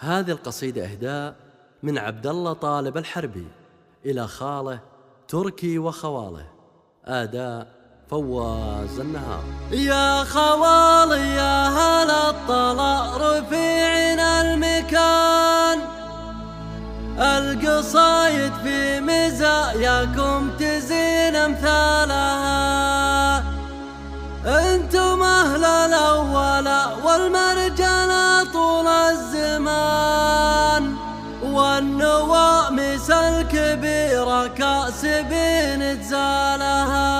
هذه القصيدة إهداء من عبد الله طالب الحربي إلى خاله تركي وخواله. أداء فواز النهار. يا خوالي يا هلا الطلاء رفيعنا المكان، القصايد في مزاياكم تزين امثالها. انتم اهل الاول والمرجله طول الزمان، والنوامس الكبيره كاسبين تزالها.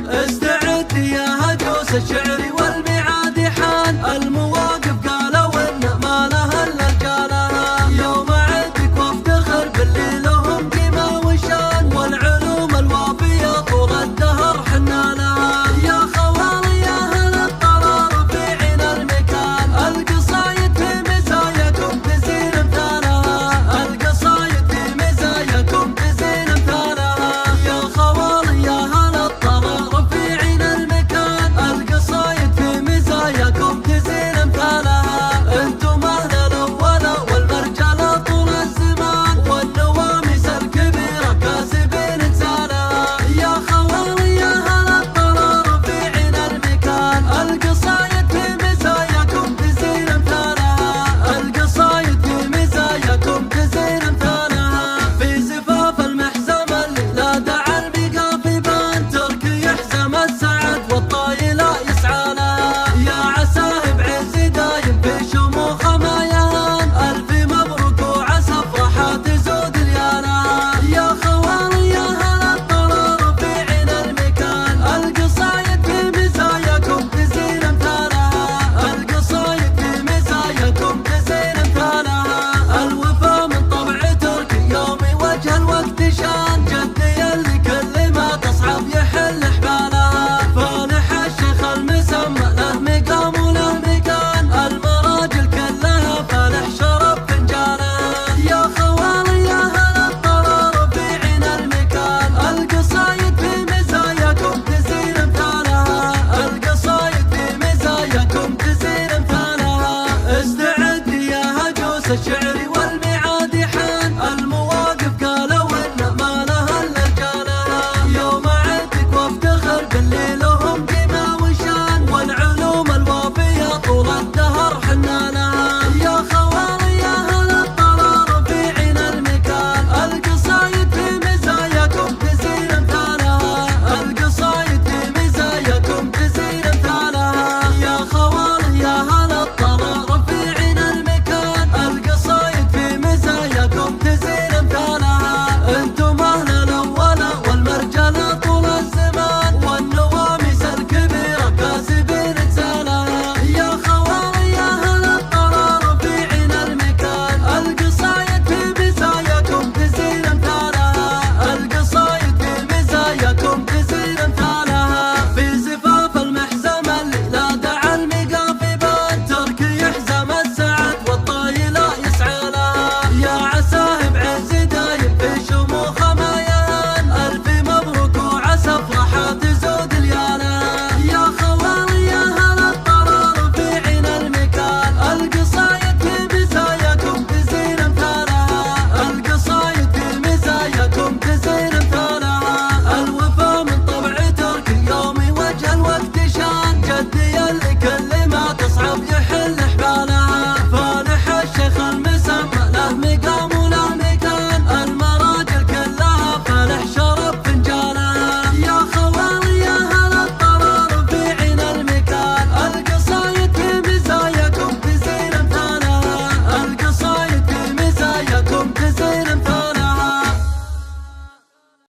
استعد يا هجوس الشعر والميعاد حان، المواقف قالوا ان ما لها الا رجالها. يوم اعدك وافتخر باللي لهم قيمه وشان، والعلوم الوافيه طول الدهر حنا لها. يا خوالي يا اهل الطلا رفيعنا المكان، القصايد في مزاياكم تزين امثالها. القصايد في مزاياكم تزين امثالها. يا خوالي يا اهل الطلا رفيعنا المكان، القصايد في مزاياكم تزين امثالها. انتم اهل الاول والمرجله طول الزمان، والنوامس الكبيره كاسبين انسانها. يا خوالي يا اهل الطلا رفيعنا المكان، القصايد في مزاياكم تزين امثالها. القصايد في مزاياكم تزين امثالها. في زفاف المحزم اللي لا داعي البقا في بان، تركي يحزم السعد والطايله يسعى لها. يا عساه بعز دايم في شموخه ما يهان، الف مبروك وعسى افراحها تزود ليالها. يا خوالي يا اهل الطلا رفيعنا المكان، القصايد في مزاياكم تزين امثالها. القصايد في مزاياكم تزين امثالها. الوفا من طبع تركي يومي وجه الوقت شان، جدي اللي كل ما تصعب يحل حبالها. فالح الشيخ المسمى له مقام وله مكان، المراجل كلها فالح شرب فنجانها. يا خوالي يا اهل الطلا رفيعنا المكان، القصايد في مزاياكم تزين امثالها. القصايد في مزاياكم تزين امثالها. استعد يا هجوس الشعر